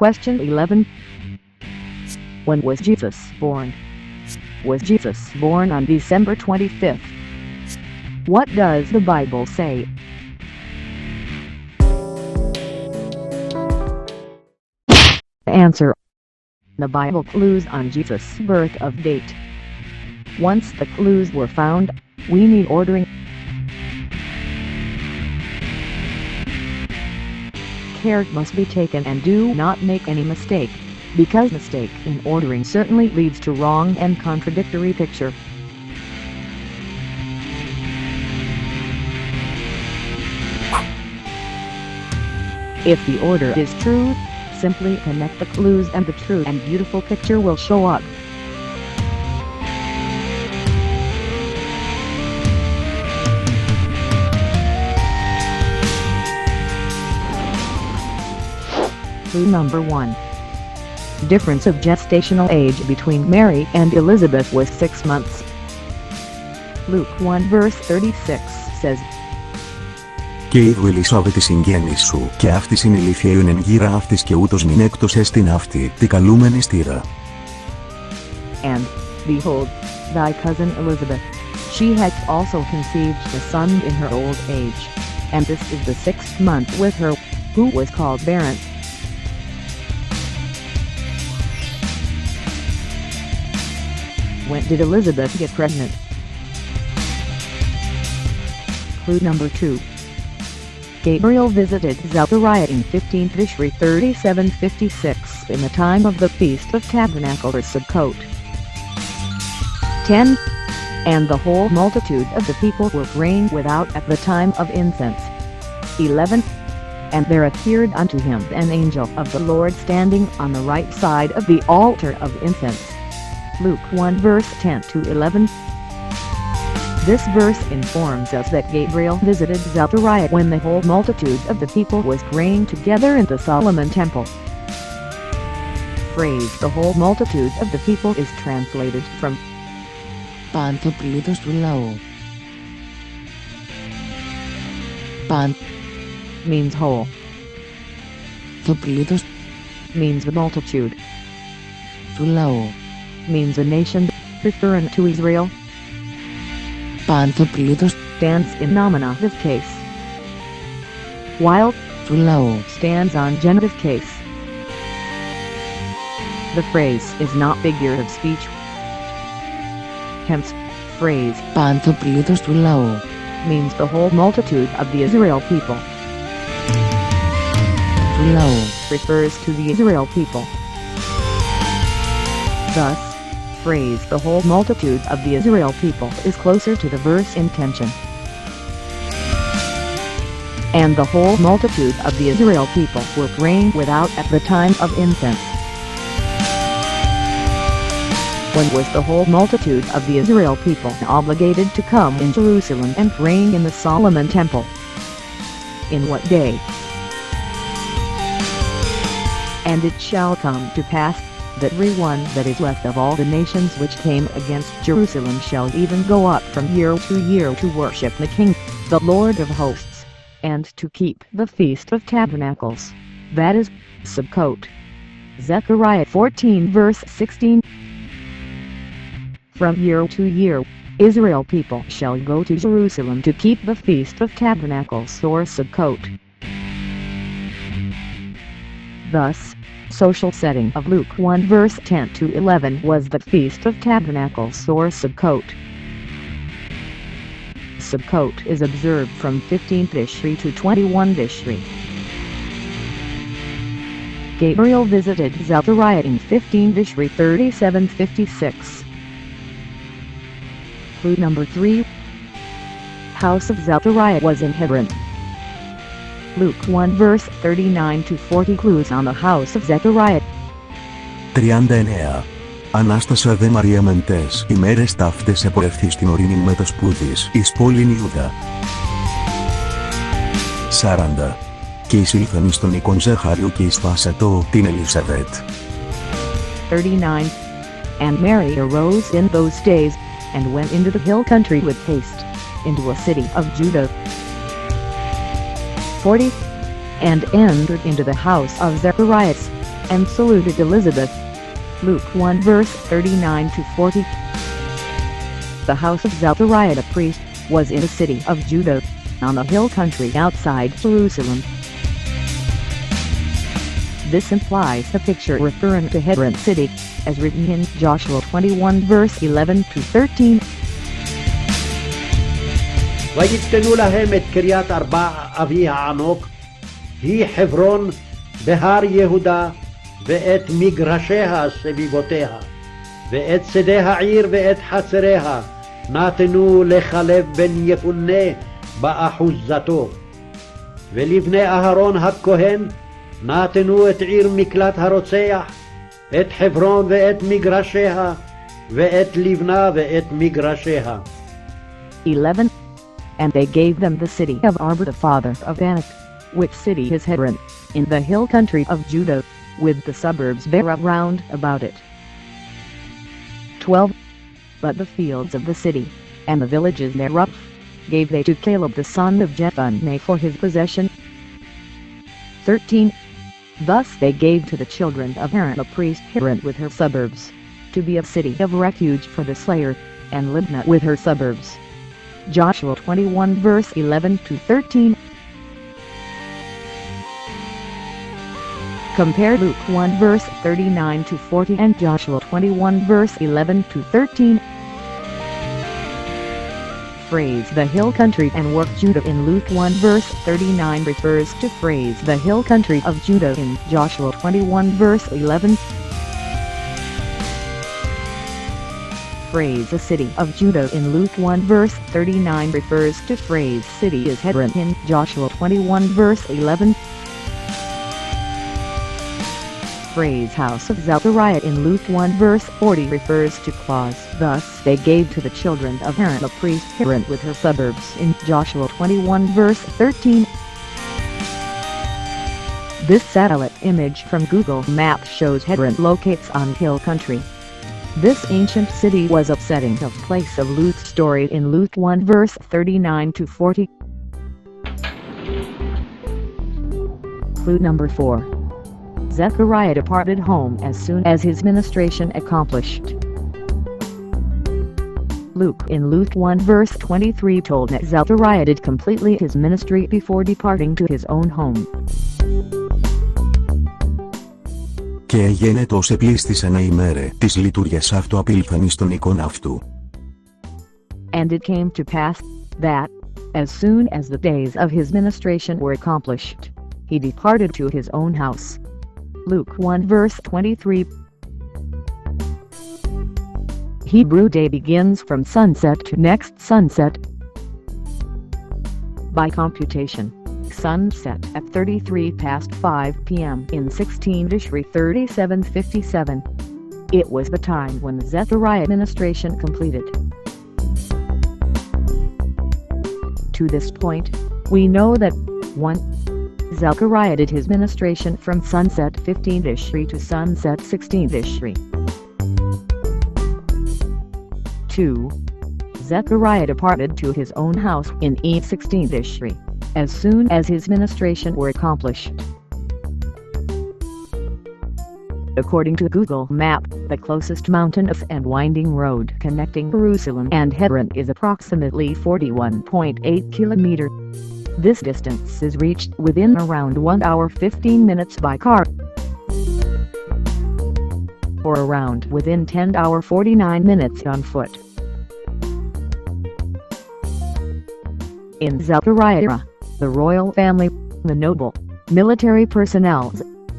Question 11. When was Jesus born? Was Jesus born on December 25th? What does the Bible say? Answer. The Bible clues on Jesus' birth of date. Once the clues were found, we need ordering. Care must be taken and do not make any mistake, because mistake in ordering certainly leads to wrong and contradictory picture. If the order is true, simply connect the clues and the true and beautiful picture will show up. Clue number 1. Difference of gestational age between Mary and Elizabeth was 6 months. Luke 1 verse 36 says, «Και είδου Ελισάβετ της συγγένης σου, και αυτής είναι ηλίθιον εν γύρα αυτής και ούτως μην έκτος εστιν αυτή, τη καλούμενη στήρα». And, behold, thy cousin Elizabeth, she hath also conceived a son in her old age, and this is the 6th month with her, who was called barren. When did Elizabeth get pregnant? Clue number 2. Gabriel visited Zechariah in 15 Tishri 3756 in the time of the Feast of Tabernacles or Sukkot. 10. And the whole multitude of the people were praying without at the time of incense. 11. And there appeared unto him an angel of the Lord standing on the right side of the altar of incense. Luke 1 verse 10 to 11. This verse informs us that Gabriel visited Zechariah when the whole multitude of the people was praying together in the Solomon Temple. Phrase "the whole multitude of the people" is translated from «Παν το πλήθος του λαού». «Παν» means whole. το πλήθος Means the multitude. του λαού. Means a nation, referring to Israel. «Παν το πλήθος» Stands in nominative case, while του λαού. stands on genitive case. The phrase is not figure of speech. Hence, phrase «Παν το πλήθος του λαού» means the whole multitude of the Israel people. του λαού. Refers to the Israel people. Thus, phrase "the whole multitude of the Israel people" is closer to the verse intention. And the whole multitude of the Israel people were praying without at the time of incense. When was the whole multitude of the Israel people obligated to come in Jerusalem and praying in the Solomon Temple? In what day? And it shall come to pass, that every one that is left of all the nations which came against Jerusalem shall even go up from year to year to worship the King, the Lord of hosts, and to keep the Feast of Tabernacles, that is, Sukkot. Zechariah 14 verse 16. From year to year, Israel people shall go to Jerusalem to keep the Feast of Tabernacles or Sukkot. Thus, social setting of Luke 1 verse 10 to 11 was the Feast of Tabernacles or Sukkot. Sukkot is observed from 15 Tishri to 21 Tishri. Gabriel visited Zechariah in 15 Tishri 3756. Clue number 3. House of Zechariah was in Hebron. Luke 1 verse 39 to 40 clues on the house of Zechariah. 39. Ανάστασα δε Μαρία μεντές ημέρες ταύτες επορευθεί στην ορεινήν μετασπούδης εις πόλην Ιούδα. 40. Και εισήλθαν εις τον οίκον Ζεχάριου και εις Φάσατο την Ελισαβέτ. 39. And Mary arose in those days, and went into the hill country with haste, into a city of Judah. 40. And entered into the house of Zacharias, and saluted Elizabeth. Luke 1 verse 39 to 40. The house of Zechariah the priest was in the city of Judah, on the hill country outside Jerusalem. This implies a picture referring to Hebron city, as written in Joshua 21 verse 11 to 13. ויתקנו להם את קריית ארבע אבי הענוק, היא חברון בהר יהודה, ואת מגרשיה סביבותיה, ואת שדה העיר ואת חצריה, נתנו לכלב בן יפונה באחוזתו. ולבני אהרון הכהן נתנו את עיר מקלט הרוצח, את חברון ואת מגרשיה, ואת לבנה ואת מגרשיה. 11. And they gave them the city of Arba the father of Anak, which city is Hebron, in the hill country of Judah, with the suburbs round about it. 12. But the fields of the city, and the villages thereof, gave they to Caleb the son of Jephunneh for his possession. 13. Thus they gave to the children of Aaron the priest Hebron with her suburbs, to be a city of refuge for the slayer, and Libnah with her suburbs. Joshua 21 verse 11 to 13. Compare Luke 1 verse 39 to 40 and Joshua 21 verse 11 to 13. Phrase the hill country and work Judah in Luke 1 verse 39 refers to phrase the hill country of Judah in Joshua 21 verse 11. Phrase the city of Judah in Luke 1 verse 39 refers to phrase city is Hebron in Joshua 21 verse 11. Phrase house of Zechariah in Luke 1 verse 40 refers to clause thus they gave to the children of Aaron the priest Hebron with her suburbs in Joshua 21 verse 13. This satellite image from Google Maps shows Hebron locates on hill country. This ancient city was a setting of place of Luke's story in Luke 1 verse 39 to 40. Clue number 4. Zechariah departed home as soon as his ministration accomplished. Luke in Luke 1 verse 23 told that Zechariah did completely his ministry before departing to his own home. Και εγένετο ως επλήστησεν ημέρε της λειτουργίας αυτού απήλθεν εις τον οίκον αυτού. And it came to pass, that, as soon as the days of his ministration were accomplished, he departed to his own house. Luke 1 verse 23. Hebrew day begins from sunset to next sunset. By computation, sunset at 33 past 5 p.m. in 16 Tishri 3757. It was the time when the Zechariah administration completed. To this point, we know that 1. Zechariah did his ministration from sunset 15 Tishri to sunset 16 Tishri. 2. Zechariah departed to his own house in Eve 16 Tishri, as soon as his ministration were accomplished. According to Google Map, the closest mountainous and winding road connecting Jerusalem and Hebron is approximately 41.8 kilometers. This distance is reached within around 1 hour 15 minutes by car, or around within 10 hour 49 minutes on foot. In Zechariah, the royal family, the noble, military personnel,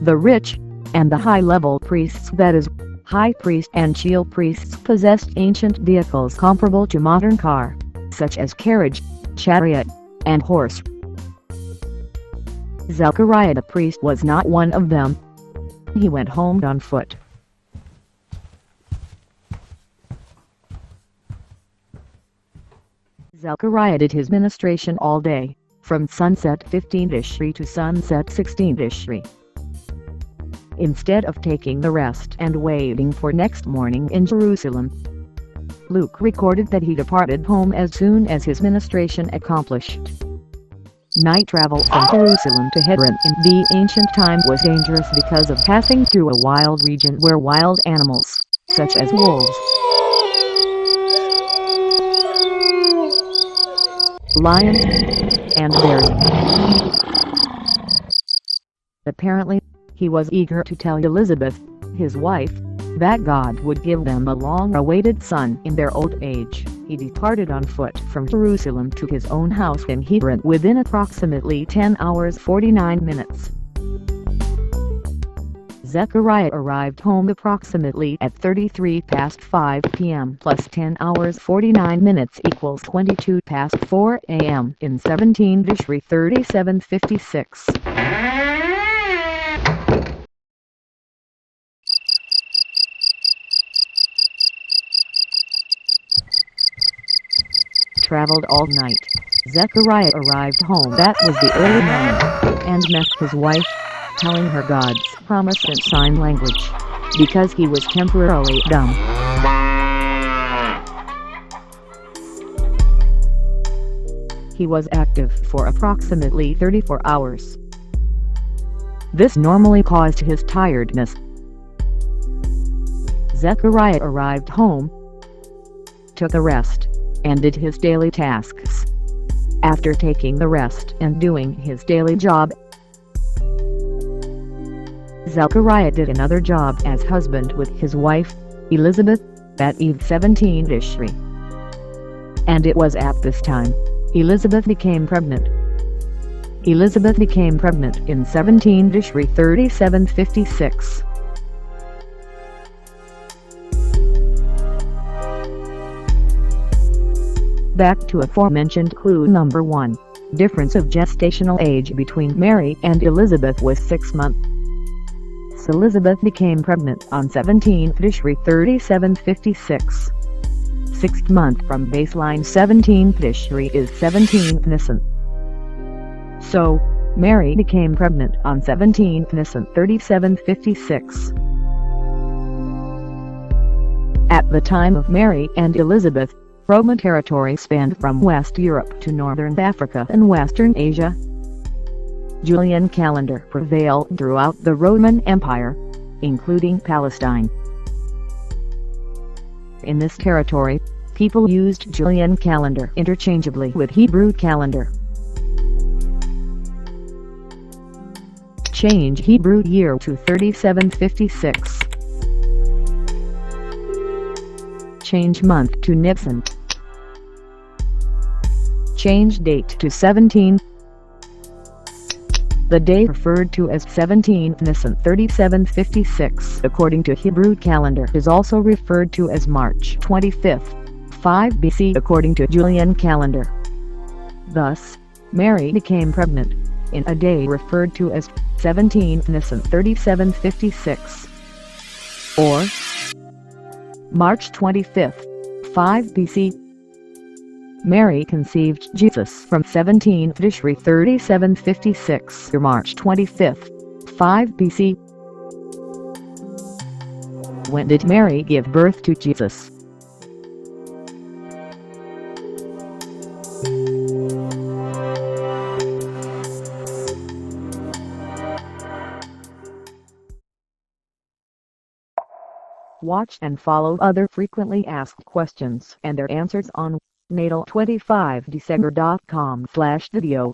the rich, and the high-level priests, that is, high priest and chief priests, possessed ancient vehicles comparable to modern car, such as carriage, chariot, and horse. Zechariah the priest was not one of them. He went home on foot. Zechariah did his ministration all day, from sunset 15 Tishri to sunset 16 Tishri. Instead of taking the rest and waiting for next morning in Jerusalem, Luke recorded that he departed home as soon as his ministration accomplished. Night travel from Jerusalem to Hebron in the ancient time was dangerous because of passing through a wild region where wild animals, such as wolves, lions, and bears. Apparently, he was eager to tell Elizabeth, his wife, that God would give them a long-awaited son in their old age. He departed on foot from Jerusalem to his own house in Hebron within approximately 10 hours 49 minutes. Zechariah arrived home approximately at 5 p.m. plus 10 hours 49 minutes equals 4 a.m. in 17 Tishri 3756. Traveled all night. Zechariah arrived home that was the early morning, and met his wife, telling her God's promise in sign language, because he was temporarily dumb. He was active for approximately 34 hours. This normally caused his tiredness. Zechariah arrived home, took a rest, and did his daily tasks. After taking the rest and doing his daily job, Zechariah did another job as husband with his wife, Elizabeth, at Eve 17 Tishri. And it was at this time, Elizabeth became pregnant. Elizabeth became pregnant in 17 Tishri 3756. Back to aforementioned clue number 1. Difference of gestational age between Mary and Elizabeth was 6 months. Elizabeth became pregnant on 17 Tishri 3756. 6th month from baseline 17 Tishri is 17 Nisan. So, Mary became pregnant on 17 Nisan 3756. At the time of Mary and Elizabeth, Roman territory spanned from West Europe to Northern Africa and Western Asia. Julian calendar prevailed throughout the Roman Empire, including Palestine. In this territory, people used Julian calendar interchangeably with Hebrew calendar. Change Hebrew year to 3756. Change month to Nisan. Change date to 17. The day referred to as 17 Nisan 3756 according to Hebrew calendar is also referred to as March 25, 5 BC according to Julian calendar. Thus, Mary became pregnant in a day referred to as 17 Nisan 3756 or March 25, 5 BC. Mary conceived Jesus from 17 Tishri 3756 to March 25, 5 BC. When did Mary give birth to Jesus? Watch and follow other frequently asked questions and their answers on natal25dsegger.com/video/